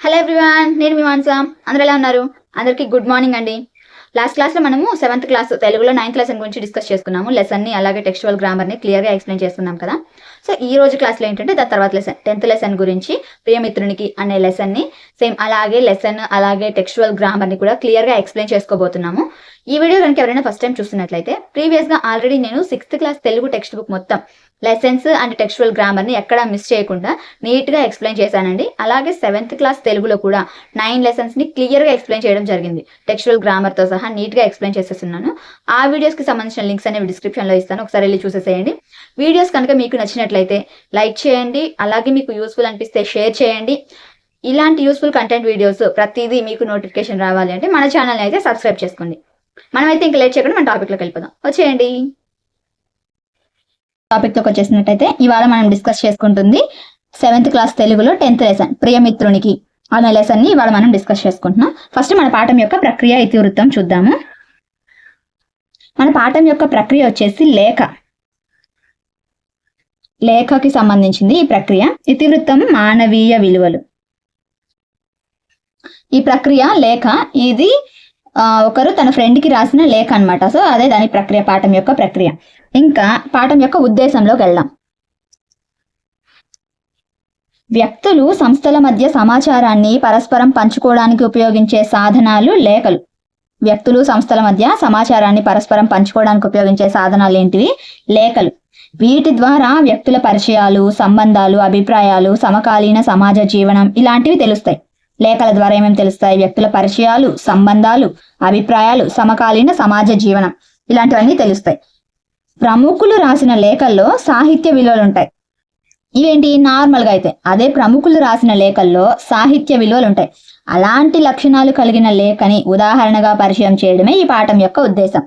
Hello everyone, నేను మీ మానస. అందరూ ఎలా ఉన్నారు? అందరికీ గుడ్ మార్నింగ్ అండి. లాస్ట్ క్లాస్లో మనము 7th క్లాస్ తెలుగులో 9th లెసన్ గురించి డిస్కస్ చేసుకున్నాము. లెసన్ని అలాగే టెక్స్చువల్ గ్రామర్ని క్లియర్గా ఎక్స్ప్లెయిన్ చేస్తున్నాం కదా. సో ఈ రోజు క్లాస్లో ఏంటంటే దాని తర్వాత లెసన్ 10th లెసన్ గురించి ప్రియమిత్రునికి అనే లెసన్ని సేమ్ అలాగే లెసన్ అలాగే టెక్స్చువల్ గ్రామర్ని కూడా క్లియర్గా ఎక్స్ప్లెయిన్ చేసుకోబోతున్నాము. ఈ వీడియో కనుక ఎవరైనా ఫస్ట్ టైం చూస్తున్నట్లయితే ప్రీవియస్గా ఆల్రెడీ నేను 6th class Telugu text book మొత్తం లెసన్స్ అండ్ టెక్స్చువల్ గ్రామర్ని ఎక్కడా మిస్ చేయకుండా నీట్గా ఎక్స్ప్లెయిన్ చేశానండి. అలాగే 7th క్లాస్ తెలుగులో కూడా 9 లెసన్స్ని క్లియర్గా ఎక్స్ప్లెయిన్ చేయడం జరిగింది. టెక్స్చువల్ గ్రామర్తో సహా నీట్గా ఎక్స్ప్లెయిన్ చేసేస్తున్నాను. ఆ వీడియోస్కి సంబంధించిన లింక్స్ అనేవి డిస్క్రిప్షన్లో ఇస్తాను, ఒకసారి వెళ్ళి చూసేసేయండి. వీడియోస్ కనుక మీకు నచ్చినట్లయితే లైక్ చేయండి, అలాగే మీకు యూస్ఫుల్ అనిపిస్తే షేర్ చేయండి. ఇలాంటి యూస్ఫుల్ కంటెంట్ వీడియోస్ ప్రతిదీ మీకు నోటిఫికేషన్ రావాలి అంటే మన ఛానల్ని అయితే సబ్స్క్రైబ్ చేసుకోండి. మనమైతే ఇంకా లేట్ చేయకుండా మన టాపిక్లోకి వెళ్ళిపోదాం. వచ్చేయండి. టాపిక్లోకి వచ్చేసినట్టయితే ఇవాళ మనం డిస్కస్ చేసుకుంటుంది 7th క్లాస్ తెలుగులో 10th లెసన్ ప్రియమిత్రునికి అనే లెసన్ని ఇవాళ మనం డిస్కస్ చేసుకుంటున్నాం. ఫస్ట్ మన పాఠం యొక్క ప్రక్రియ ఇతివృత్తం చూద్దాము. మన పాఠం యొక్క ప్రక్రియ వచ్చేసి లేఖకి సంబంధించింది ఈ ప్రక్రియ. ఇతివృత్తం మానవీయ విలువలు. ఈ ప్రక్రియ లేఖ, ఇది ఒకరు తన ఫ్రెండ్కి రాసిన లేఖ అనమాట. సో అదే దాని ప్రక్రియ, పాఠం యొక్క ప్రక్రియ. ఇంకా పాఠం యొక్క ఉద్దేశంలోకి వెళ్దాం. వ్యక్తులు సంస్థల మధ్య సమాచారాన్ని పరస్పరం పంచుకోవడానికి ఉపయోగించే సాధనాలు లేఖలు. వ్యక్తులు సంస్థల మధ్య సమాచారాన్ని పరస్పరం పంచుకోవడానికి ఉపయోగించే సాధనాలు ఏంటివి? లేఖలు. వీటి ద్వారా వ్యక్తుల పరిచయాలు, సంబంధాలు, అభిప్రాయాలు, సమకాలీన సమాజ జీవనం ఇలాంటివి తెలుస్తాయి. లేఖల ద్వారా ఏమేమి తెలుస్తాయి? వ్యక్తుల పరిచయాలు, సంబంధాలు, అభిప్రాయాలు, సమకాలీన సమాజ జీవనం ఇలాంటివన్నీ తెలుస్తాయి. ప్రముఖులు రాసిన లేఖల్లో సాహిత్య విలువలు ఉంటాయి. ఇవేంటి? నార్మల్గా అయితే అదే ప్రముఖులు రాసిన లేఖల్లో సాహిత్య విలువలు ఉంటాయి. అలాంటి లక్షణాలు కలిగిన లేఖని ఉదాహరణగా పరిచయం చేయడమే ఈ పాఠం యొక్క ఉద్దేశం.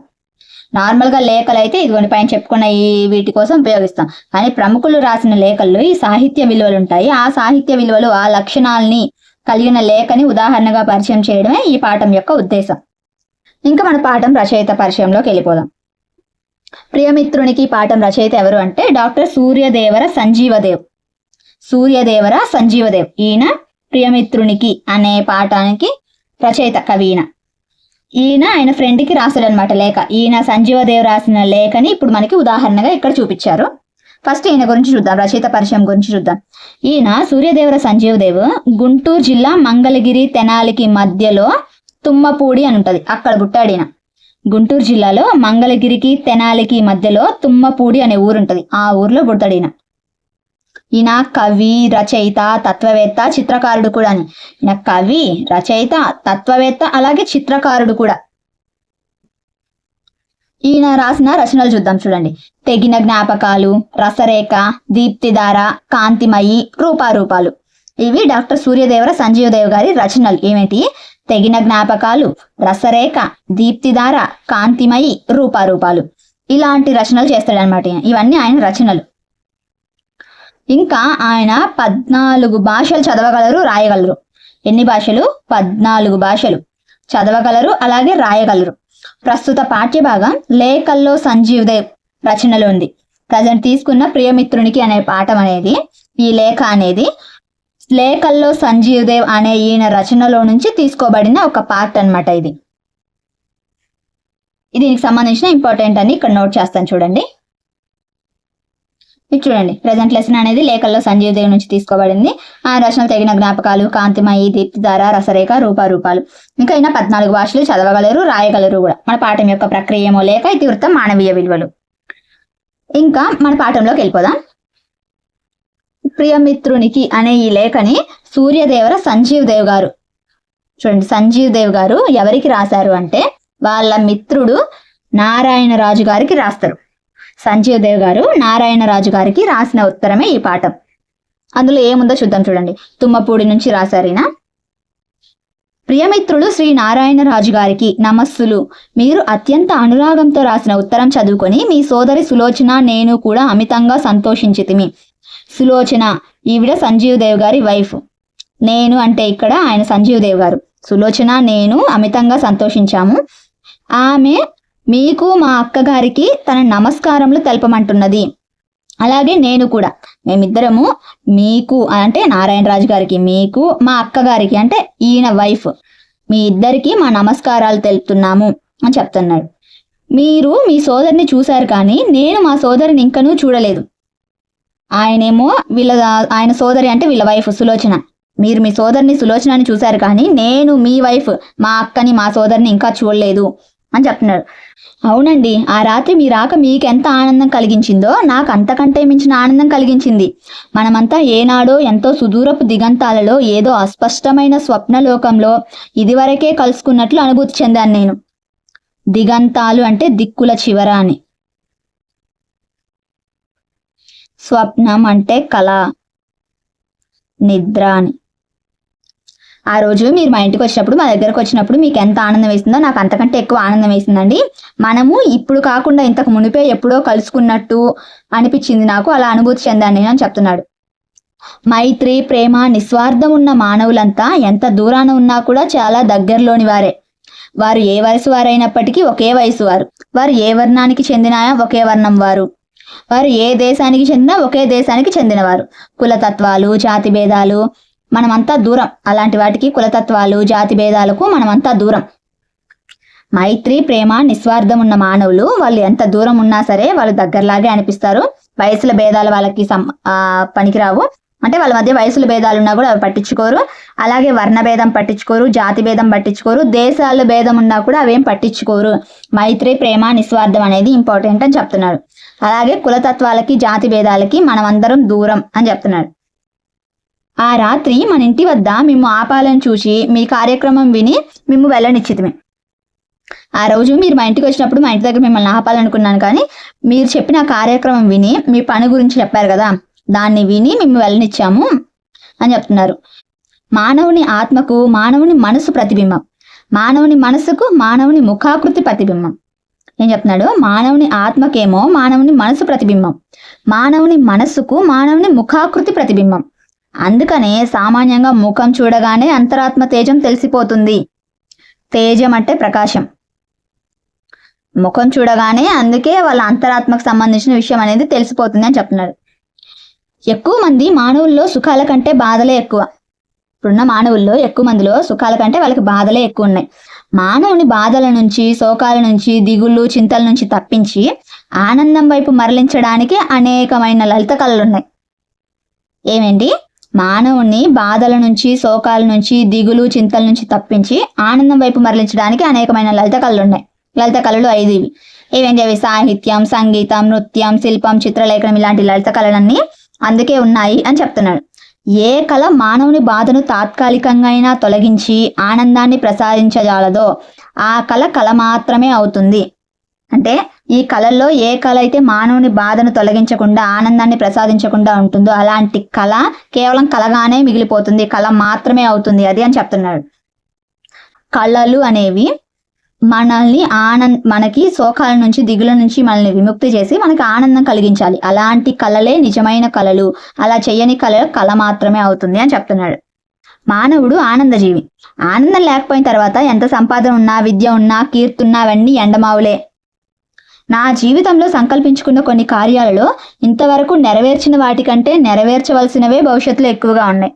నార్మల్గా లేఖలు అయితే ఇదిగోండి పైన చెప్పుకున్న ఈ వీటి కోసం ఉపయోగిస్తాం. కానీ ప్రముఖులు రాసిన లేఖల్లో ఈ సాహిత్య విలువలు ఉంటాయి. ఆ సాహిత్య విలువలు, ఆ లక్షణాలని కలిగిన లేఖని ఉదాహరణగా పరిచయం చేయడమే ఈ పాఠం యొక్క ఉద్దేశం. ఇంకా మన పాఠం రచయిత పరిచయంలోకి వెళ్ళిపోదాం. ప్రియమిత్రునికి పాఠం రచయిత ఎవరు అంటే డాక్టర్ సూర్యదేవర సంజీవదేవ్. ఈయన ప్రియమిత్రునికి అనే పాఠానికి రచయిత, కవి. ఈయన ఆయన ఫ్రెండ్కి రాశాడనమాట లేఖ. ఈయన సంజీవదేవ్ రాసిన లేఖని ఇప్పుడు మనకి ఉదాహరణగా ఇక్కడ చూపించారు. ఫస్ట్ ఈయన గురించి చూద్దాం, రచయిత పరిచయం గురించి చూద్దాం. ఈయన సూర్యదేవర సంజీవదేవ్ గుంటూరు జిల్లా మంగళగిరి తెనాలికి మధ్యలో తుమ్మపూడి అని ఉంటుంది, అక్కడ పుట్టాడు ఈయన. గుంటూరు జిల్లాలో మంగళగిరికి తెనాలికి మధ్యలో తుమ్మపూడి అనే ఊరు ఉంటుంది, ఆ ఊర్లో పుడతాడు ఈయన. ఈయన కవి, రచయిత, తత్వవేత్త, చిత్రకారుడు కూడా. ఈయన కవి, రచయిత, తత్వవేత్త, అలాగే చిత్రకారుడు కూడా. ఈయన రాసిన రచనలు చూద్దాం, చూడండి. తెగిన జ్ఞాపకాలు, రసరేఖ, దీప్తిధార, కాంతిమయి, రూపారూపాలు. ఇవి డాక్టర్ సూర్యదేవర సంజీవదేవ్ గారి రచనలు. ఏమిటి? తెగిన జ్ఞాపకాలు, రసరేఖ, దీప్తిధార, కాంతిమయి, రూపారూపాలు. ఇలాంటి రచనలు చేస్తాడనమాట. ఇవన్నీ ఆయన రచనలు. ఇంకా ఆయన 14 భాషలు చదవగలరు, రాయగలరు. ఎన్ని భాషలు? 14 భాషలు చదవగలరు, అలాగే రాయగలరు. ప్రస్తుత పాఠ్యభాగం లేఖల్లో సంజీవదేవ్ రచనలో ఉంది. ప్రజెంట్ తీసుకున్న ప్రియమిత్రునికి అనే పాఠం అనేది, ఈ లేఖ అనేది లేఖల్లో సంజీవదేవ్ అనే ఈయన రచనలో నుంచి తీసుకోబడిన ఒక పార్ట్ అనమాట. ఇది దీనికి సంబంధించిన ఇంపార్టెంట్ అని ఇక్కడ నోట్ చేస్తాను, చూడండి. ఇది చూడండి, ప్రజెంట్ లెసన్ అనేది లేఖల్లో సంజీవదేవ్ నుంచి తీసుకోబడింది. ఆ రచనలు తెగిన జ్ఞాపకాలు, కాంతిమయి, దీప్తిధార, రసరేఖ, రూపారూపాలు. ఇంకా అయినా 14 భాషలు చదవగలరు, రాయగలరు కూడా. మన పాఠం యొక్క ప్రక్రియ ఏమో లేఖ, ఇతివృత్తం మానవీయ విలువలు. ఇంకా మన పాఠంలోకి వెళ్ళిపోదాం. ప్రియమిత్రునికి అనే ఈ లేఖని సూర్యదేవర సంజీవదేవ్ గారు, చూడండి, సంజీవదేవ్ గారు ఎవరికి రాశారు అంటే వాళ్ళ మిత్రుడు నారాయణరాజు గారికి రాస్తారు. సంజీవదేవ్ గారు నారాయణరాజు గారికి రాసిన ఉత్తరమే ఈ పాఠం. అందులో ఏముందో చూద్దాం, చూడండి. తుమ్మపూడి నుంచి రాశారు ఈయన. ప్రియమిత్రుడు శ్రీ నారాయణరాజు గారికి నమస్సులు. మీరు అత్యంత అనురాగంతో రాసిన ఉత్తరం చదువుకొని మీ సోదరి సులోచన నేను కూడా అమితంగా సంతోషించితిమి. సులోచన ఈవిడ సంజీవదేవ్ గారి వైఫ్. నేను అంటే ఇక్కడ ఆయన సంజీవదేవ్ గారు. సులోచన నేను అమితంగా సంతోషించాము. ఆమె మీకు మా అక్కగారికి తన నమస్కారములు తెలపమంటున్నది. అలాగే నేను కూడా, మేమిద్దరము మీకు అంటే నారాయణరాజు గారికి, మీకు మా అక్కగారికి అంటే ఈయన వైఫ్, మీ ఇద్దరికి మా నమస్కారాలు తెలుపుతున్నాము అని చెప్తున్నాడు. మీరు మీ సోదరిని చూశారు కానీ నేను మా సోదరిని ఇంకనూ చూడలేదు. ఆయనేమో ఆయన సోదరి అంటే వీళ్ళ వైఫ్ సులోచన. మీరు మీ సోదరిని సులోచనని చూశారు కానీ నేను మీ వైఫ్ మా అక్కని మా సోదరిని ఇంకా చూడలేదు అని చెప్తున్నాడు. అవునండి, ఆ రాత్రి మీ రాక మీకెంత ఆనందం కలిగించిందో నాకు అంతకంటే మించిన ఆనందం కలిగించింది. మనమంతా ఏనాడో ఎంతో సుదూరపు దిగంతాలలో ఏదో అస్పష్టమైన స్వప్నలోకంలో ఇదివరకే కలుసుకున్నట్లు అనుభూతి చెందాను నేను. దిగంతాలు అంటే దిక్కుల చివర అని, స్వప్నం అంటే కళ, నిద్ర అని. ఆ రోజు మీరు మా ఇంటికి వచ్చినప్పుడు, మా దగ్గరకు వచ్చినప్పుడు మీకు ఎంత ఆనందం వేసిందో నాకు అంతకంటే ఎక్కువ ఆనందం వేసిందండి. మనము ఇప్పుడు కాకుండా ఇంతకు మునిపే ఎప్పుడో కలుసుకున్నట్టు అనిపించింది నాకు, అలా అనుభూతి చెందాను నేను అని చెప్తున్నాడు. మైత్రి, ప్రేమ, నిస్వార్థం ఉన్న మానవులంతా ఎంత దూరాన ఉన్నా కూడా చాలా దగ్గరలోని వారే. వారు ఏ వయసు వారైనప్పటికీ ఒకే వయసు వారు. వారు ఏ వర్ణానికి చెందినా ఒకే వర్ణం వారు. వారు ఏ దేశానికి చెందినా ఒకే దేశానికి చెందినవారు. కులతత్వాలు, జాతి భేదాలు మనమంతా దూరం. అలాంటి వాటికి, కులతత్వాలు, జాతి భేదాలకు మనమంతా దూరం. మైత్రి, ప్రేమ, నిస్వార్థం ఉన్న మానవులు వాళ్ళు ఎంత దూరం ఉన్నా సరే వాళ్ళు దగ్గరలాగే అనిపిస్తారు. వయసుల భేదాలు వాళ్ళకి పనికిరావు. అంటే వాళ్ళ మధ్య వయసుల భేదాలు ఉన్నా కూడా అవి పట్టించుకోరు. అలాగే వర్ణ భేదం పట్టించుకోరు, జాతి భేదం పట్టించుకోరు, దేశాల భేదం ఉన్నా కూడా అవేం పట్టించుకోరు. మైత్రి, ప్రేమ, నిస్వార్థం అనేది ఇంపార్టెంట్ అని చెప్తున్నాడు. అలాగే కులతత్వాలకి, జాతి భేదాలకి మనమందరం దూరం అని చెప్తున్నాడు. ఆ రాత్రి మన ఇంటి వద్ద మేము ఆపాలను చూసి మీ కార్యక్రమం విని మేము వెళ్ళనిచ్చితమే. ఆ రోజు మీరు మా ఇంటికి వచ్చినప్పుడు మా ఇంటి దగ్గర మిమ్మల్ని ఆపాలనుకున్నాను, కానీ మీరు చెప్పిన కార్యక్రమం విని మీ పని గురించి చెప్పారు కదా, దాన్ని విని మేము వెళ్ళనిచ్చాము అని చెప్తున్నారు. మానవుని ఆత్మకు మానవుని మనసు ప్రతిబింబం, మానవుని మనసుకు మానవుని ముఖాకృతి ప్రతిబింబం. ఏం చెప్తున్నాడు? మానవుని ఆత్మకేమో మానవుని మనసు ప్రతిబింబం, మానవుని మనస్సుకు మానవుని ముఖాకృతి ప్రతిబింబం. అందుకనే సామాన్యంగా ముఖం చూడగానే అంతరాత్మ తేజం తెలిసిపోతుంది. తేజం అంటే ప్రకాశం. ముఖం చూడగానే అందుకే వాళ్ళ అంతరాత్మకు సంబంధించిన విషయం అనేది తెలిసిపోతుంది అని చెప్తున్నారు. ఎక్కువ మంది మానవుల్లో సుఖాల కంటే బాధలే ఎక్కువ. ఇప్పుడున్న మానవుల్లో ఎక్కువ మందిలో సుఖాల కంటే వాళ్ళకి బాధలే ఎక్కువ ఉన్నాయి. మానవుని బాధల నుంచి, శోకాల నుంచి, దిగుళ్ళు, చింతల నుంచి తప్పించి ఆనందం వైపు మరలించడానికి అనేకమైన లలిత కళలు ఉన్నాయి. ఏమేంటి? మానవుని బాధల నుంచి, శోకాల నుంచి, దిగులు, చింతల నుంచి తప్పించి ఆనందం వైపు మరలించడానికి అనేకమైన లలిత కళలు ఉన్నాయి. లలిత కళలు 5 ఇవి. ఏవేంటి అవి? సాహిత్యం, సంగీతం, నృత్యం, శిల్పం, చిత్రలేఖనం, ఇలాంటి లలిత కళలన్నీ అందుకే ఉన్నాయి అని చెప్తున్నాడు. ఏ కళ మానవుని బాధను తాత్కాలికంగా అయినా తొలగించి ఆనందాన్ని ప్రసాదించజాలదో ఆ కళ మాత్రమే అవుతుంది. అంటే ఈ కళల్లో ఏ కళ అయితే మానవుని బాధను తొలగించకుండా ఆనందాన్ని ప్రసాదించకుండా ఉంటుందో అలాంటి కళ కేవలం కళగానే మిగిలిపోతుంది, కళ మాత్రమే అవుతుంది అది అని చెప్తున్నాడు. కళలు అనేవి మనకి శోకాల నుంచి, దిగుల నుంచి మనల్ని విముక్తి చేసి మనకి ఆనందం కలిగించాలి. అలాంటి కళలే నిజమైన కళలు. అలా చేయని కళ మాత్రమే అవుతుంది అని చెప్తున్నాడు. మానవుడు ఆనందజీవి. ఆనందం లేకపోయిన తర్వాత ఎంత సంపాదన ఉన్నా, విద్య ఉన్నా, కీర్తున్నా అవన్నీ ఎండమావులే. నా జీవితంలో సంకల్పించుకున్న కొన్ని కార్యాలలో ఇంతవరకు నెరవేర్చిన వాటికంటే నెరవేర్చవలసినవే భవిష్యత్తులో ఎక్కువగా ఉన్నాయి.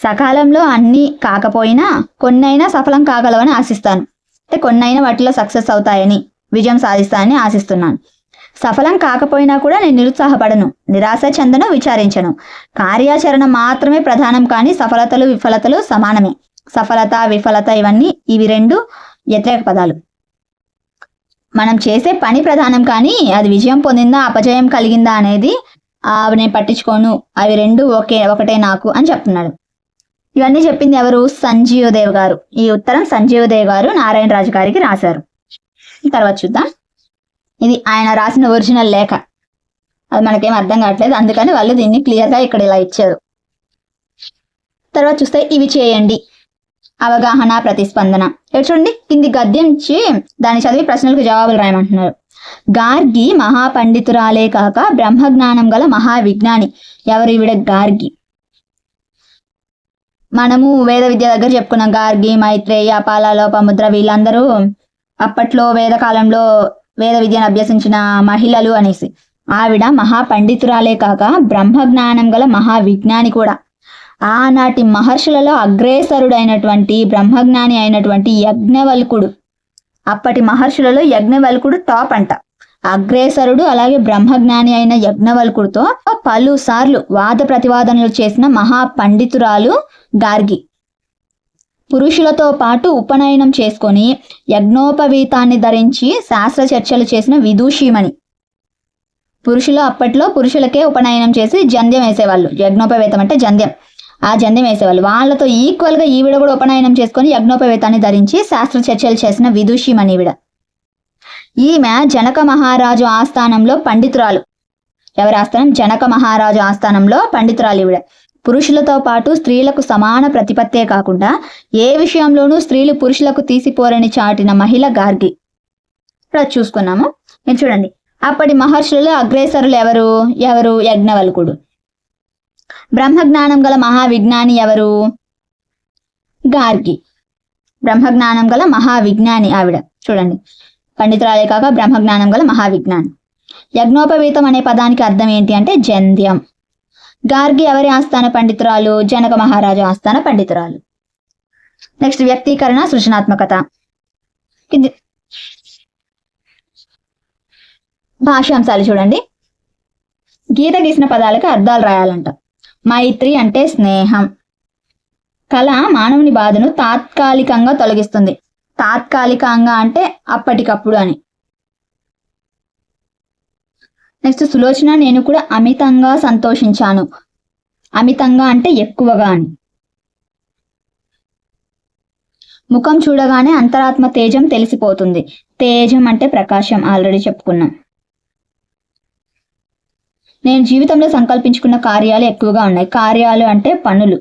సకాలంలో అన్ని కాకపోయినా కొన్నైనా సఫలం కాగలవని ఆశిస్తాను. అంటే కొన్నైనా వాటిలో సక్సెస్ అవుతాయని, విజయం సాధిస్తానని ఆశిస్తున్నాను. సఫలం కాకపోయినా కూడా నేను నిరుత్సాహపడను, నిరాశ చెందను, విచారించను. కార్యాచరణ మాత్రమే ప్రధానం, కానీ సఫలతలు, విఫలతలు సమానమే. సఫలత, విఫలత ఇవి 2 వ్యతిరేక పదాలు. మనం చేసే పని ప్రధానం, కానీ అది విజయం పొందిందా, అపజయం కలిగిందా అనేది నేను పట్టించుకోను. అవి 2 ఒకటే నాకు అని చెప్తున్నాడు. ఇవన్నీ చెప్పింది ఎవరు? సంజీవదేవ్ గారు. ఈ ఉత్తరం సంజీవదేవ్ గారు నారాయణరాజు గారికి రాశారు. తర్వాత చూద్దాం. ఇది ఆయన రాసిన ఒరిజినల్ లేఖ. అది మనకేం అర్థం కావట్లేదు, అందుకని వాళ్ళు దీన్ని క్లియర్గా ఇక్కడ ఇలా ఇచ్చారు. తర్వాత చూస్తే ఇవి చేయండి. అవగాహన, ప్రతిస్పందన. ఇక్కడ చూడండి, కింది గద్యం ఇచ్చి దాన్ని చదివి ప్రశ్నలకు జవాబులు రాయమంటున్నారు. గార్గి మహాపండితురాలే కాక బ్రహ్మజ్ఞానం గల మహావిజ్ఞాని. ఎవరు ఈవిడ? గార్గి. మనము వేద విద్య దగ్గర చెప్పుకున్నాం. గార్గి, మైత్రేయ, అపాల, లోపముద్ర వీళ్ళందరూ అప్పట్లో వేదకాలంలో వేద విద్యను అభ్యసించిన మహిళలు అనేసి. ఆవిడ మహాపండితురాలే కాక బ్రహ్మజ్ఞానం గల మహావిజ్ఞాని కూడా. ఆనాటి మహర్షులలో అగ్రేసరుడైనటువంటి బ్రహ్మజ్ఞాని అయినటువంటి యజ్ఞవల్కుడు, అప్పటి మహర్షులలో యజ్ఞవల్కుడు టాప్ అంట. అగ్రేసరుడు అలాగే బ్రహ్మజ్ఞాని అయిన యజ్ఞవల్కుడితో పలుసార్లు వాద ప్రతివాదనలు చేసిన మహాపండితురాలు గార్గి. పురుషులతో పాటు ఉపనయనం చేసుకొని యజ్ఞోపవీతాన్ని ధరించి శాస్త్ర చర్చలు చేసిన విదూషీమణి. పురుషులు అప్పట్లో పురుషులకే ఉపనయనం చేసి జంధ్యం వేసేవాళ్ళు. యజ్ఞోపవేతం అంటే జంధ్యం, ఆ జంధ్యం వేసేవాళ్ళు. వాళ్ళతో ఈక్వల్గా ఈవిడ కూడా ఉపనయనం చేసుకొని యజ్ఞోపవేతాన్ని ధరించి శాస్త్ర చర్చలు చేసిన విదూషీమణి ఈవిడ. ఈమె జనక మహారాజు ఆస్థానంలో పండితురాలు. ఎవరి ఆస్థానం? జనక మహారాజు ఆస్థానంలో పండితురాలు ఈవిడ. పురుషులతో పాటు స్త్రీలకు సమాన ప్రతిపత్తే కాకుండా ఏ విషయంలోనూ స్త్రీలు పురుషులకు తీసిపోరని చాటిన మహిళ గార్గి. ఇక్కడ చూసుకున్నాము. మీరు చూడండి, అప్పటి మహర్షులలో అగ్రేసరులు ఎవరు? యజ్ఞవల్కుడు. బ్రహ్మజ్ఞానం గల మహావిజ్ఞాని ఎవరు? గార్గి. బ్రహ్మజ్ఞానం గల మహావిజ్ఞాని ఆవిడ. చూడండి, పండితురాలే కాక బ్రహ్మజ్ఞానం గల మహావిజ్ఞాని. యజ్ఞోపవీతం అనే పదానికి అర్థం ఏంటి అంటే జంధ్యం. గార్గి ఎవరి ఆస్థాన పండితురాలు? జనక మహారాజు ఆస్థాన పండితురాలు. నెక్స్ట్ వ్యక్తీకరణ, సృజనాత్మకత. భాషాంశాలు చూడండి. గీత గీసిన పదాలకు అర్థాలు రాయాలంట. మైత్రి అంటే స్నేహం. కళ మానవుని బాధను తాత్కాలికంగా తొలగిస్తుంది. తాత్కాలికంగా అంటే అప్పటికప్పుడు అని. నెక్స్ట్ సులోచన, నేను కూడా అమితంగా సంతోషించాను. అమితంగా అంటే ఎక్కువగా అని. ముఖం చూడగానే అంతరాత్మ తేజం తెలిసిపోతుంది. తేజం అంటే ప్రకాశం, ఆల్రెడీ చెప్పుకున్నాం. నేను జీవితంలో సంకల్పించుకున్న కార్యాలు ఎక్కువగా ఉన్నాయి. కార్యాలు అంటే పనులు.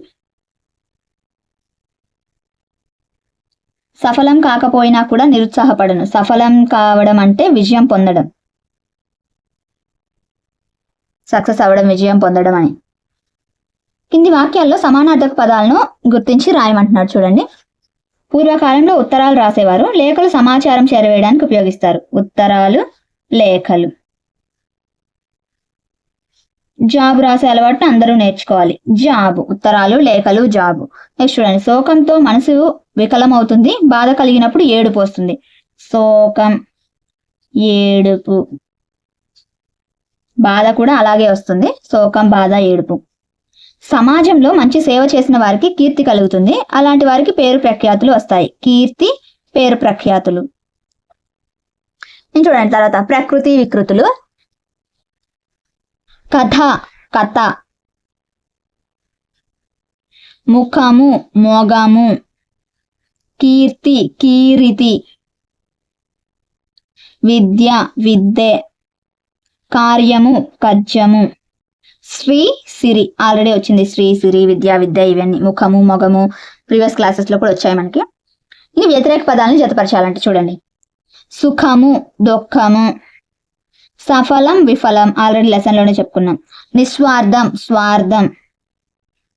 సఫలం కాకపోయినా కూడా నిరుత్సాహపడను. సఫలం కావడం అంటే విజయం పొందడం, సక్సెస్ అవ్వడం, విజయం పొందడం అని. కింది వాక్యాల్లో సమానార్థక పదాలను గుర్తించి రాయమంటున్నాడు. చూడండి. పూర్వకాలంలో ఉత్తరాలు రాసేవారు. లేఖలు సమాచారం చేరవేయడానికి ఉపయోగిస్తారు. ఉత్తరాలు, లేఖలు. జాబు రాసే అలవాటును అందరూ నేర్చుకోవాలి. జాబు, ఉత్తరాలు, లేఖలు, జాబు. నెక్స్ట్ చూడండి. శోకంతో మనసు వికలమవుతుంది. బాధ కలిగినప్పుడు ఏడుపు వస్తుంది. శోకం, ఏడుపు. బాధ కూడా అలాగే వస్తుంది. శోకం, బాధ, ఏడుపు. సమాజంలో మంచి సేవ చేసిన వారికి కీర్తి కలుగుతుంది. అలాంటి వారికి పేరు ప్రఖ్యాతులు వస్తాయి. కీర్తి, పేరు ప్రఖ్యాతులు. చూడండి. తర్వాత ప్రకృతి వికృతులు. కథ, కథ. ముఖము, మొగము. కీర్తి, కీరితి. విద్య, విద్యే. కార్యము, కజ్జము. శ్రీ, సిరి. ఆల్రెడీ వచ్చింది. శ్రీ, సిరి, విద్య, విద్య, ఇవన్నీ ముఖము, మొగము ప్రీవియస్ క్లాసెస్ లో కూడా వచ్చాయి మనకి. ఈ వ్యతిరేక పదాలను జతపరచాలంటే చూడండి. సుఖము, దుఃఖము. సఫలం, విఫలం. ఆల్రెడీ లెసన్ లోనే చెప్పుకున్నాం. నిస్వార్థం, స్వార్థం.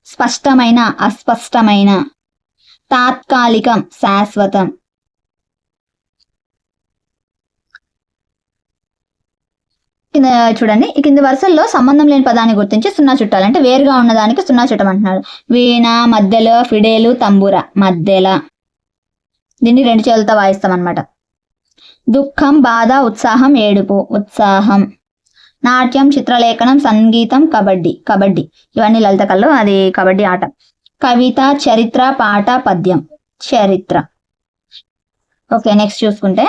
స్పష్టమైన, అస్పష్టమైన. తాత్కాలికం, శాశ్వతం. కింద చూడండి. ఈ కింది వరుసల్లో సంబంధం లేని పదాన్ని గుర్తించి సున్నా చుట్టాలి. అంటే వేరుగా ఉన్నదానికి సున్నా చుట్టమంటున్నాడు. వీణ, మధ్యలో, ఫిడేలు, తంబూర. మధ్యల. దీన్ని రెండు చేతులతో వాయిస్తాం అన్నమాట. దుఃఖం, బాధ, ఉత్సాహం, ఏడుపు. ఉత్సాహం. నాట్యం, చిత్రలేఖనం, సంగీతం, కబడ్డీ. కబడ్డీ. ఇవన్నీ లలిత కళలు, అది కబడ్డీ ఆట. కవిత, చరిత్ర, పాట, పద్యం. చరిత్ర. ఓకే. నెక్స్ట్ చూసుకుంటే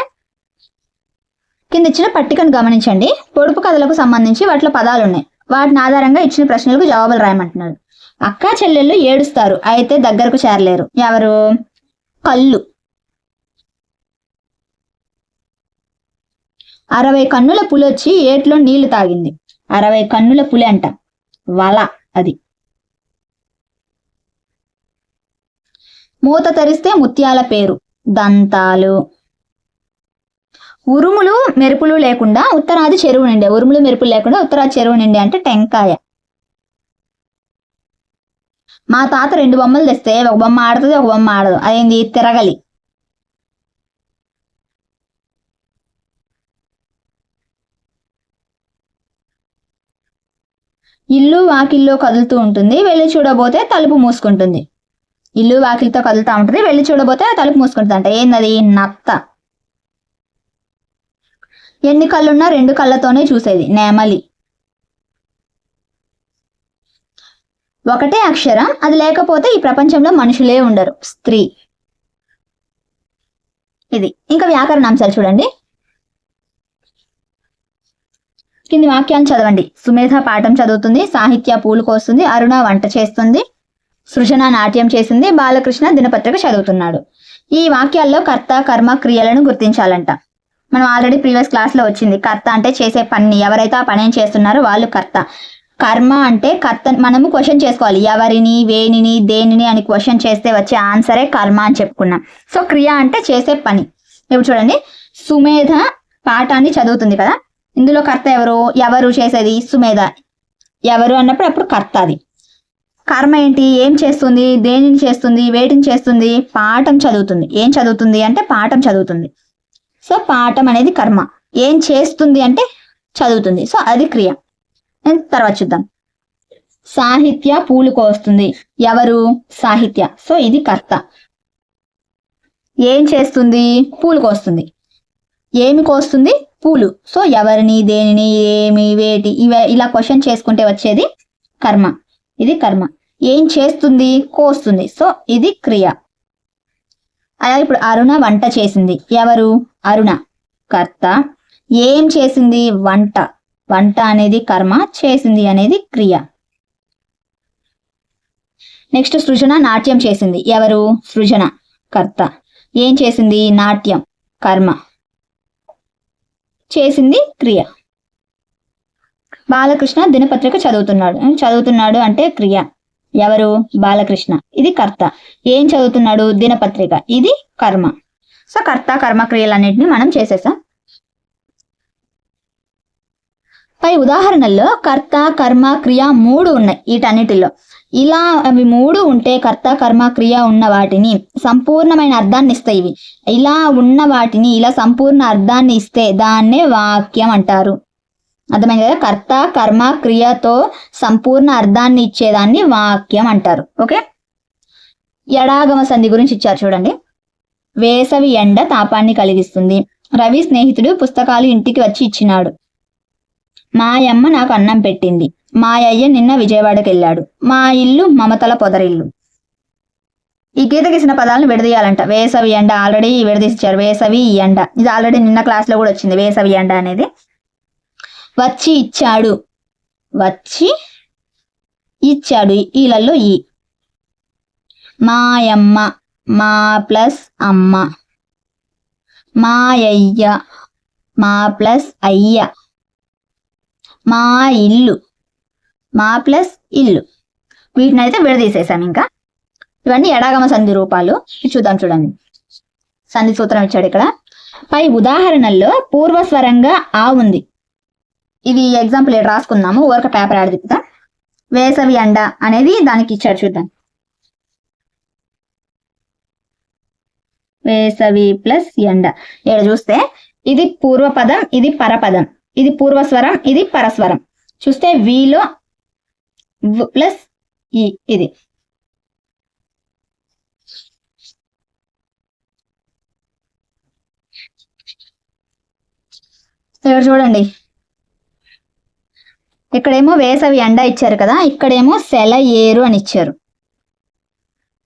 కింద ఇచ్చిన పట్టికను గమనించండి. పొడుపు కథలకు సంబంధించి వాటిలో పదాలు ఉన్నాయి. వాటిని ఆధారంగా ఇచ్చిన ప్రశ్నలకు జవాబులు రాయమంటున్నారు. అక్కా చెల్లెళ్ళు ఏడుస్తారు, అయితే దగ్గరకు చేరలేరు. ఎవరు? కళ్ళు. 60 కన్నుల పులి వచ్చి ఏట్లో నీళ్లు తాగింది. 60 కన్నుల పులి అంట. వల అది. మూత తెరిస్తే ముత్యాల పేరు. దంతాలు. ఉరుములు మెరుపులు లేకుండా ఉత్తరాది చెరువు నిండే. ఉరుములు మెరుపులు లేకుండా ఉత్తరాది చెరువు నిండే అంటే టెంకాయ. మా తాత 2 బొమ్మలు తెస్తే ఒక బొమ్మ ఆడుతుంది, ఒక బొమ్మ ఆడదు. అదేంది? తిరగలి. ఇల్లు వాకిల్లో కదులుతూ ఉంటుంది, వెళ్ళి చూడబోతే తలుపు మూసుకుంటుంది. ఇల్లు వాకిలితో కదులుతూ ఉంటుంది, వెళ్ళి చూడబోతే తలుపు మూసుకుంటుంది. అంటే ఏందది? నత్త. ఎన్ని కళ్ళున్నా 2 కళ్ళతోనే చూసేది, నెమలి. ఒకటే అక్షరం, అది లేకపోతే ఈ ప్రపంచంలో మనుషులే ఉండరు, స్త్రీ. ఇది. ఇంకా వ్యాకరణ అంశాలు చూడండి. కింది వాక్యాలను చదవండి. సుమేధ పాఠం చదువుతుంది, సాహిత్య పూలు కోస్తుంది, అరుణ వంట చేస్తుంది, సృజన నాట్యం చేసింది, బాలకృష్ణ దినపత్రిక చదువుతున్నాడు. ఈ వాక్యాల్లో కర్త కర్మ క్రియలను గుర్తించాలంట. మనం ఆల్రెడీ ప్రీవియస్ క్లాస్ లో వచ్చింది. కర్త అంటే చేసే పని, ఎవరైతే ఆ పని చేస్తున్నారో వాళ్ళు కర్త. కర్మ అంటే కర్త. మనము క్వశ్చన్ చేసుకోవాలి, ఎవరిని, వేనిని, దేనిని అని క్వశ్చన్ చేస్తే వచ్చే ఆన్సరే కర్మ అని చెప్పుకున్నాం. సో క్రియ అంటే చేసే పని. ఇప్పుడు చూడండి, సుమేధ పాఠాన్ని చదువుతుంది కదా, ఇందులో కర్త ఎవరు చేసేది? సుమేధ. ఎవరు అన్నప్పుడు అప్పుడు కర్త. అది. కర్మ ఏంటి? ఏం చేస్తుంది? దేనిని చేస్తుంది? వేటిని చేస్తుంది? పాఠం చదువుతుంది. ఏం చదువుతుంది అంటే పాఠం చదువుతుంది. సో పాఠం అనేది కర్మ. ఏం చేస్తుంది అంటే చదువుతుంది. సో అది క్రియ. తర్వాత చూద్దాం. సాహిత్య పూలు కోస్తుంది. ఎవరు? సాహిత్య. సో ఇది కర్త. ఏం చేస్తుంది? పూలు కోస్తుంది. ఏమి కోస్తుంది? పూలు. సో ఎవరిని, దేనిని, ఏమి, వేటి, ఇలా క్వశ్చన్ చేసుకుంటే వచ్చేది కర్మ. ఇది కర్మ. ఏం చేస్తుంది? కోస్తుంది. సో ఇది క్రియ. అలాగే ఇప్పుడు అరుణ వంట చేసింది. ఎవరు? అరుణ. కర్త. ఏం చేసింది? వంట. వంట అనేది కర్మ, చేసింది అనేది క్రియ. నెక్స్ట్ సృజన నాట్యం చేసింది. ఎవరు? సృజన. కర్త. ఏం చేసింది? నాట్యం. కర్మ. చేసింది క్రియ. బాలకృష్ణ దినపత్రిక చదువుతున్నాడు. చదువుతున్నాడు అంటే క్రియ. ఎవరు? బాలకృష్ణ. ఇది కర్త. ఏం చదువుతున్నాడు? దినపత్రిక. ఇది కర్మ. సో కర్త కర్మ క్రియలన్నింటినీ మనం చేసేసాం. పై ఉదాహరణల్లో కర్త కర్మ క్రియ 3 ఉన్నాయి. వీటన్నిటిలో ఇలా అవి 3 ఉంటే కర్త కర్మ క్రియ ఉన్న వాటిని సంపూర్ణమైన అర్థాన్ని ఇస్తాయి. ఇవి ఇలా ఉన్న వాటిని ఇలా సంపూర్ణ అర్థాన్ని ఇస్తే దాన్నే వాక్యం అంటారు. అర్థమైంది కదా? కర్త కర్మ క్రియతో సంపూర్ణ అర్థాన్ని ఇచ్చేదాన్ని వాక్యం అంటారు. ఓకే. ఎడాగమ సంధి గురించి ఇచ్చారు చూడండి. వేసవి ఎండ తాపాన్ని కలిగిస్తుంది. రవి స్నేహితుడు పుస్తకాలు ఇంటికి వచ్చి ఇచ్చినాడు. మాయమ్మ నాకు అన్నం పెట్టింది. మా అయ్య నిన్న విజయవాడకి వెళ్ళాడు. మా ఇల్లు మమతల పొదరిల్లు. ఈ గీత గీసిన పదాలను విడదీయాలంట. వేసవి ఎండ ఆల్రెడీ విడదీసిచ్చారు. వేసవి ఎండ ఇది ఆల్రెడీ నిన్న క్లాస్ లో కూడా వచ్చింది. వేసవి ఎండ అనేది. వచ్చి ఇచ్చాడు. వచ్చి ఇచ్చాడు. ఈలలో ఈ. మాయమ్మ. మా ప్లస్ అమ్మ. మాయయ్య. మా ప్లస్ అయ్య. మా ఇల్లు. మా ప్లస్ ఇల్లు. వీటిని అయితే విడదీసేసాం. ఇంకా ఇవన్నీ ఎడాగమ సంధి రూపాలు. చూద్దాం చూడండి. సంధి సూత్రం ఇచ్చాడు ఇక్కడ. పై ఉదాహరణల్లో పూర్వస్వరంగా ఆ ఉంది. ఇది ఎగ్జాంపుల్ ఇక్కడ రాసుకుందాము. ఊరక పేపర్ ఆడ తిప్పుతాం. వేసవి ఎండ అనేది దానికి ఇచ్చాడు. చూద్దాం. వేసవి ప్లస్ ఎండ. ఇక్కడ చూస్తే ఇది పూర్వపదం, ఇది పరపదం. ఇది పూర్వస్వరం, ఇది పరస్వరం. చూస్తే వీలో ప్లస్ ఈ. ఇది ఇక్కడ చూడండి. ఇక్కడేమో వేసవి ఎండ ఇచ్చారు కదా, ఇక్కడేమో సెల ఏరు అని ఇచ్చారు.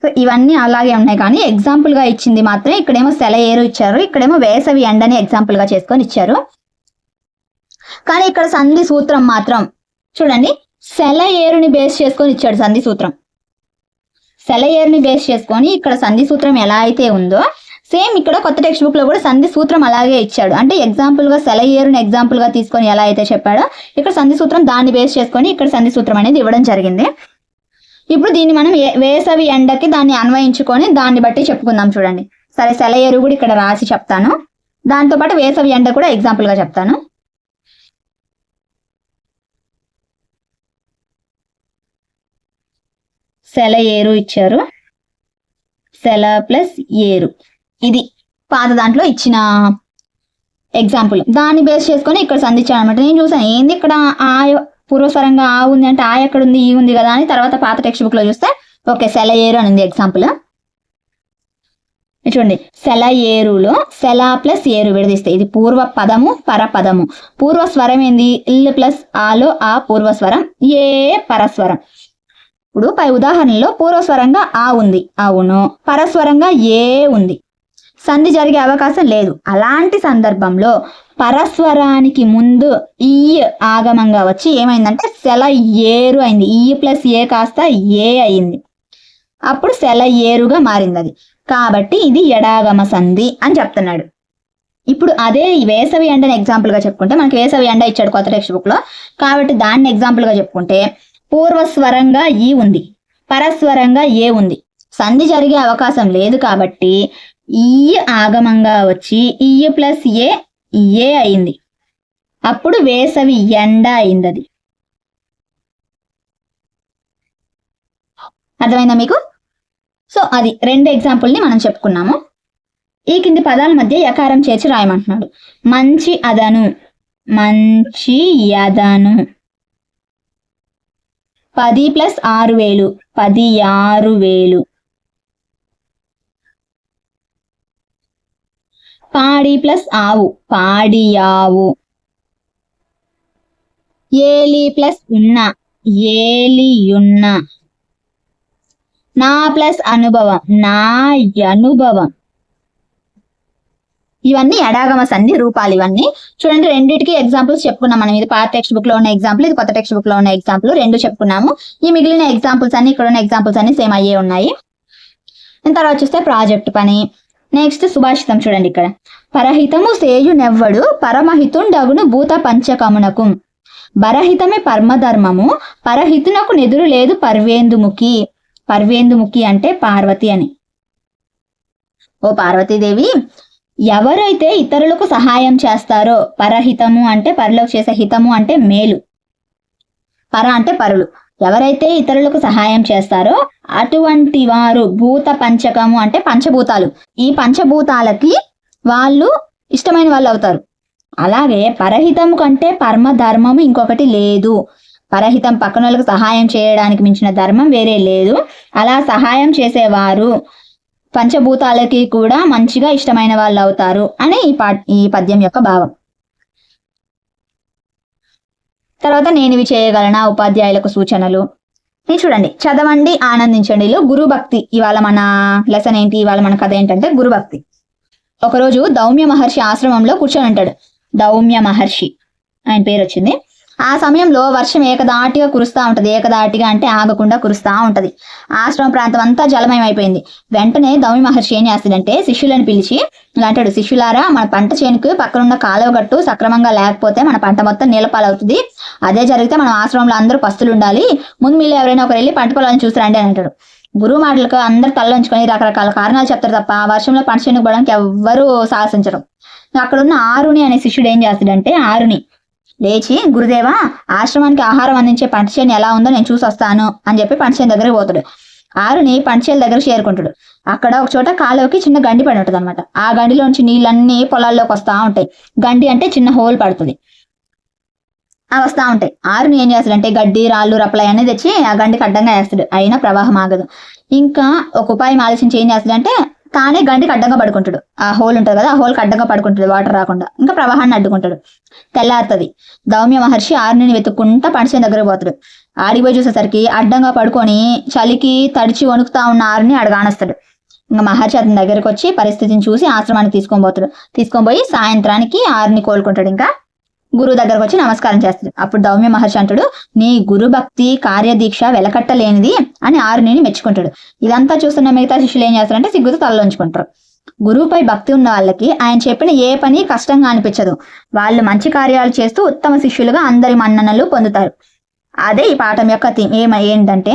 సో ఇవన్నీ అలాగే ఉన్నాయి, కానీ ఎగ్జాంపుల్ గా ఇచ్చింది మాత్రం ఇక్కడేమో సెల ఏరు ఇచ్చారు, ఇక్కడేమో వేసవి ఎండని ఎగ్జాంపుల్ గా చేసుకొని ఇచ్చారు. కానీ ఇక్కడ సంధి సూత్రం మాత్రం చూడండి, సెల ఏరుని బేస్ చేసుకొని ఇచ్చాడు సంధి సూత్రం. సెల ఏరుని బేస్ చేసుకొని ఇక్కడ సంధి సూత్రం ఎలా అయితే ఉందో సేమ్ ఇక్కడ కొత్త టెక్స్ట్ బుక్ లో కూడా సంధి సూత్రం అలాగే ఇచ్చాడు. అంటే ఎగ్జాంపుల్ గా సెల ఏరుని ఎగ్జాంపుల్ గా తీసుకొని ఎలా అయితే చెప్పాడో ఇక్కడ సంధి సూత్రం దాన్ని బేస్ చేసుకొని ఇక్కడ సంధి సూత్రం అనేది ఇవ్వడం జరిగింది. ఇప్పుడు దీన్ని మనం వేసవి ఎండకి దాన్ని అన్వయించుకొని దాన్ని బట్టి చెప్పుకుందాం. చూడండి. సరే, సెల ఏరు కూడా ఇక్కడ రాసి చెప్తాను, దాంతోపాటు వేసవి ఎండ కూడా ఎగ్జాంపుల్ గా చెప్తాను. సెల ఏరు ఇచ్చారు, సెల ప్లస్ ఏరు, ఇది పాత దాంట్లో ఇచ్చిన ఎగ్జాంపుల్. దాన్ని బేస్ చేసుకొని ఇక్కడ సంధించాను అనమాట. నేను చూసాను ఏంది ఇక్కడ ఆ పూర్వస్వరంగా ఆ ఉంది అంటే ఆ ఎక్కడుంది, ఈ ఉంది కదా అని తర్వాత పాత టెక్స్ట్ బుక్ లో చూస్తే ఓకే సెలయేరు అని ఉంది ఎగ్జాంపుల్. చూడండి, సెలయేరులో సెల ప్లస్ ఏరు విడదీస్తే ఇది పూర్వ పదము పరపదము. పూర్వస్వరం ఏంది, ఇల్లు ప్లస్ ఆలో ఆ పూర్వస్వరం, ఏ పరస్వరం. ఇప్పుడు పై ఉదాహరణలో పూర్వస్వరంగా ఆ ఉంది, అవును. పరస్వరంగా ఏ ఉంది, సంధి జరిగే అవకాశం లేదు. అలాంటి సందర్భంలో పరస్వరానికి ముందు ఈ ఆగమంగా వచ్చి ఏమైందంటే సెల ఏరు అయింది. ఈ ప్లస్ ఏ కాస్త ఏ అయింది, అప్పుడు సెల ఏరుగా మారింది అది. కాబట్టి ఇది ఎడాగమ సంధి అని చెప్తున్నాడు. ఇప్పుడు అదే వేసవి ఎండని ఎగ్జాంపుల్ గా చెప్పుకుంటే, మనకి వేసవి ఎండ ఇచ్చాడు కొత్త టెక్స్ట్ బుక్ లో, కాబట్టి దాన్ని ఎగ్జాంపుల్ గా చెప్పుకుంటే పూర్వస్వరంగా ఈ ఉంది, పరస్వరంగా ఏ ఉంది, సంధి జరిగే అవకాశం లేదు కాబట్టి ఈ ఆగమంగా వచ్చి ఈ ప్లస్ ఏ అయింది, అప్పుడు వేసవి ఎండ అయింది అది. అర్థమైందా మీకు? సో అది రెండు ఎగ్జాంపుల్ని మనం చెప్పుకున్నాము. ఈ కింది పదాల మధ్య యకారం చేర్చి రాయమంటున్నాడు. మంచి అదను, మంచి యదను. 10 + 6000, 16,000. పాడి ప్లస్ ఆవు, పాడియావు. ఏలి ప్లస్ ఉన్న, ఏలియున్న. నా ప్లస్ అనుభవం, నా అనుభవం. ఇవన్నీ ఎడాగమ సంధి రూపాలు. ఇవన్నీ చూడండి, రెండింటికి ఎగ్జాంపుల్స్ చెప్పుకున్నాం మనం. ఇది పాత టెక్స్ట్ బుక్ లో ఉన్న ఎగ్జాంపుల్, ఇది కొత్త టెక్స్ట్ బుక్ లో ఉన్న ఎగ్జాంపుల్, రెండు చెప్పుకున్నాము. ఈ మిగిలిన ఎగ్జాంపుల్స్ అన్ని, ఇక్కడ ఉన్న ఎగ్జాంపుల్స్ అన్ని సేమ్ అయ్యే ఉన్నాయి. తర్వాత చూస్తే ప్రాజెక్ట్ పని. నెక్స్ట్ సుభాషితం చూడండి ఇక్కడ. పరహితము సేయునెవ్వడు పరమహితుండగును భూత పంచకమునకు. పరహితమే పరమధర్మము, పరహితునకు నెదురు లేదు పర్వేందుముఖి. పర్వేందుముఖి అంటే పార్వతి అని. ఓ పార్వతీదేవి, ఎవరైతే ఇతరులకు సహాయం చేస్తారో, పరహితము అంటే పరులకు చేసే హితము అంటే మేలు, పర అంటే పరులు, ఎవరైతే ఇతరులకు సహాయం చేస్తారో అటువంటి వారు భూత పంచకము అంటే పంచభూతాలు, ఈ పంచభూతాలకి వాళ్ళు ఇష్టమైన వాళ్ళు అవుతారు. అలాగే పరహితము కంటే పరమ ధర్మము ఇంకొకటి లేదు. పరహితం పక్కన వాళ్ళకి సహాయం చేయడానికి మించిన ధర్మం వేరే లేదు. అలా సహాయం చేసేవారు పంచభూతాలకి కూడా మంచిగా ఇష్టమైన వాళ్ళు అవుతారు అని ఈ పద్యం యొక్క భావం. తర్వాత నేనివి చేయగలనా ఉపాధ్యాయులకు సూచనలు. చూడండి, చదవండి ఆనందించండిలో గురుభక్తి. ఇవాళ మన లెసన్ ఏంటి, ఇవాళ మన కథ ఏంటంటే గురుభక్తి. ఒకరోజు దౌమ్య మహర్షి ఆశ్రమంలో కూర్చొని ఉంటాడు. దౌమ్య మహర్షి ఆయన పేరు వచ్చింది. ఆ సమయంలో వర్షం ఏకదాటిగా కురుస్తూ ఉంటది. ఏకదాటిగా అంటే ఆగకుండా కురుస్తూ ఉంటది. ఆశ్రమ ప్రాంతం అంతా జలమయం అయిపోయింది. వెంటనే దౌమ్య మహర్షి ఏం చేస్తాడంటే శిష్యులను పిలిచి ఇలా అంటాడు, శిష్యులారా, మన పంట చేనుకు పక్కనున్న కాలువ గట్టు సక్రమంగా లేకపోతే మన పంట మొత్తం నీలపాలవుతుంది. అదే జరిగితే మనం ఆశ్రమంలో అందరూ పస్తులు ఉండాలి. ముందు మీరు ఎవరైనా ఒకరు వెళ్ళి పంట పొలాన్ని చూసిరండి అని అంటాడు. గురువు మాటలకు అందరు తలలోంచుకొని రకరకాల కారణాలు చెప్తారు తప్ప వర్షంలో పంట చేనుకు పోవడానికి ఎవ్వరూ సాహసించరు. అక్కడున్న ఆరుని అనే శిష్యుడు ఏం చేస్తాడంటే, ఆరుని లేచి, గురుదేవా, ఆశ్రమానికి ఆహారం అందించే పంట చేను ఎలా ఉందో నేను చూసి వస్తాను అని చెప్పి పంట చేను దగ్గరికి పోతాడు. ఆరుని పంట చేను దగ్గర చేరుకుంటాడు. అక్కడ ఒక చోట కాలువకి చిన్న గండి పడి ఉంటుంది అనమాట. ఆ గండిలోంచి నీళ్ళన్నీ పొలాల్లోకి వస్తూ ఉంటాయి. గండి అంటే చిన్న హోల్ పడుతుంది, అవి వస్తూ ఉంటాయి. ఆరుని ఏం చేస్తాడంటే గడ్డి, రాళ్ళు, రప్పలు అన్నీ తెచ్చి ఆ గండికి అడ్డంగా వేస్తాడు. అయినా ప్రవాహం ఆగదు. ఇంకా ఒక ఉపాయం ఆలోచించి ఏం చేస్తాడంటే తానే గండికి అడ్డంగా పడుకుంటాడు. ఆ హోల్ ఉంటుంది కదా, ఆ హోల్కి అడ్డంగా పడుకుంటాడు, వాటర్ రాకుండా. ఇంకా ప్రవాహాన్ని అడ్డుకుంటాడు. తెల్లారుతుంది. దౌమ్య మహర్షి ఆరుని వెతుక్కుంటా పంచచేను దగ్గరకు పోతాడు. ఆడిపోయి చూసేసరికి అడ్డంగా పడుకొని చలికి తడిచి వణుకుతా ఉన్న ఆరుని అడగానొస్తాడు. ఇంకా మహర్షి అతని దగ్గరకు వచ్చి పరిస్థితిని చూసి ఆశ్రమానికి తీసుకొని పోయి సాయంత్రానికి ఆరుని కోలుకుంటాడు. ఇంకా గురువు దగ్గరకు వచ్చి నమస్కారం చేస్తాడు. అప్పుడు దౌమ్య మహర్షి అంటాడు, నీ గురుభక్తి కార్యదీక్ష వెలకట్టలేనిది అని ఆరుని మెచ్చుకుంటాడు. ఇదంతా చూస్తున్న మిగతా శిష్యులు ఏం చేస్తారంటే సిగ్గుతో తలలోంచుకుంటారు. గురువుపై భక్తి ఉన్న వాళ్ళకి ఆయన చెప్పిన ఏ పని కష్టంగా అనిపించదు. వాళ్ళు మంచి కార్యాలు చేస్తూ ఉత్తమ శిష్యులుగా అందరి మన్ననలు పొందుతారు. అదే ఈ పాఠం యొక్క థీమ్. ఏంటంటే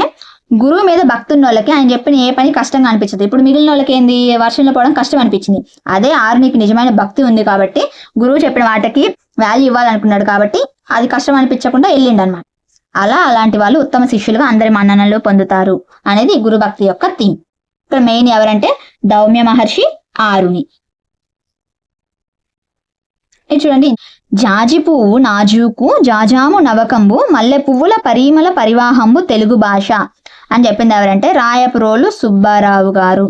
గురువు మీద భక్తి ఉన్న వాళ్ళకి ఆయన చెప్పిన ఏ పని కష్టంగా అనిపించదు. ఇప్పుడు మిగిలిన వాళ్ళకి ఏంది, వర్షంలో పోవడం కష్టం అనిపించింది. అదే ఆరునికి నిజమైన భక్తి ఉంది కాబట్టి గురువు చెప్పిన వాటికి వాల్యూ ఇవ్వాలనుకున్నాడు కాబట్టి అది కష్టం అనిపించకుండా వెళ్ళిండు అనమాట. అలాంటి వాళ్ళు ఉత్తమ శిష్యులుగా అందరి మన్ననలు పొందుతారు అనేది గురుభక్తి యొక్క థీమ్. ఇక్కడ మెయిన్ ఎవరంటే దౌమ్య మహర్షి, ఆరుని. ఇది చూడండి, జాజి పువ్వు నాజూకు జాజాము నవకంబు మల్లె పువ్వుల పరిమళ పరివాహంబు తెలుగు భాష అని చెప్పింది ఎవరంటే రాయపురోలు సుబ్బారావు గారు.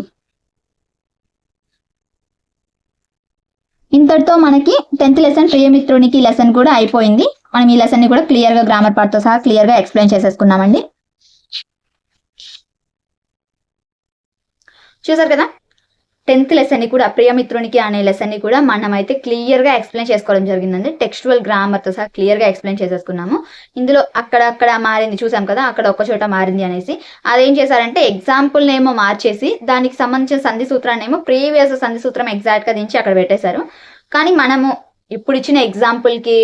ఇంతటితో మనకి 10th లెసన్ ప్రియమిత్రునికి లెసన్ కూడా అయిపోయింది. మనం ఈ లెసన్ ని కూడా క్లియర్ గా గ్రామర్ పార్ట్ తో సహా క్లియర్ గా ఎక్స్ప్లెయిన్ చేసేసుకున్నామండి. చూసారు కదా 10th లెసన్ ని కూడా ప్రియమిత్రునికి అనే లెసన్ ని కూడా మనమైతే క్లియర్ గా ఎక్స్ప్లెయిన్ చేసుకోవడం జరిగిందండి. టెక్స్చువల్ గ్రామర్ తో సహా క్లియర్ గా ఎక్స్ప్లెయిన్ చేసేసుకున్నాము. ఇందులో అక్కడ మారింది చూసాం కదా, అక్కడ ఒక్క చోట మారింది అనేసి అదేం చేశారంటే ఎగ్జాంపుల్ నేమో మార్చేసి దానికి సంబంధించిన సంధి సూత్రాన్ని ఏమో ప్రీవియస్ సంధి సూత్రం ఎగ్జాక్ట్ గా దించి అక్కడ పెట్టేశారు. కానీ మనము ఇప్పుడు ఇచ్చిన ఎగ్జాంపుల్ కి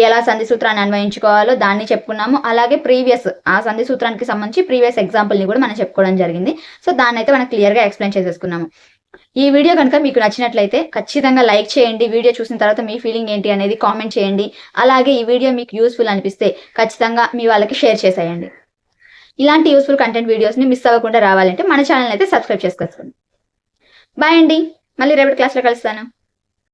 ఎలా సంధి సూత్రాన్ని అన్వయించుకోవాలో దాన్ని చెప్పుకున్నాము. అలాగే ప్రీవియస్ ఆ సంధి సూత్రానికి సంబంధించి ప్రీవియస్ ఎగ్జాంపుల్ ని కూడా మనం చెప్పుకోవడం జరిగింది. సో దాన్ని అయితే మనం క్లియర్ గా ఎక్స్ప్లెయిన్ చేసేసుకున్నాము. ఈ వీడియో కనుక మీకు నచ్చినట్లయితే ఖచ్చితంగా లైక్ చేయండి. వీడియో చూసిన తర్వాత మీ ఫీలింగ్ ఏంటి అనేది కామెంట్ చేయండి. అలాగే ఈ వీడియో మీకు యూస్ఫుల్ అనిపిస్తే ఖచ్చితంగా మీ వాళ్ళకి షేర్ చేసేయండి. ఇలాంటి యూస్ఫుల్ కంటెంట్ వీడియోస్ని మిస్ అవ్వకుండా రావాలంటే మన ఛానల్ అయితే సబ్స్క్రైబ్ చేసుకోండి. బాయ్ అండి, మళ్ళీ రేపటి క్లాస్లో కలుస్తాను.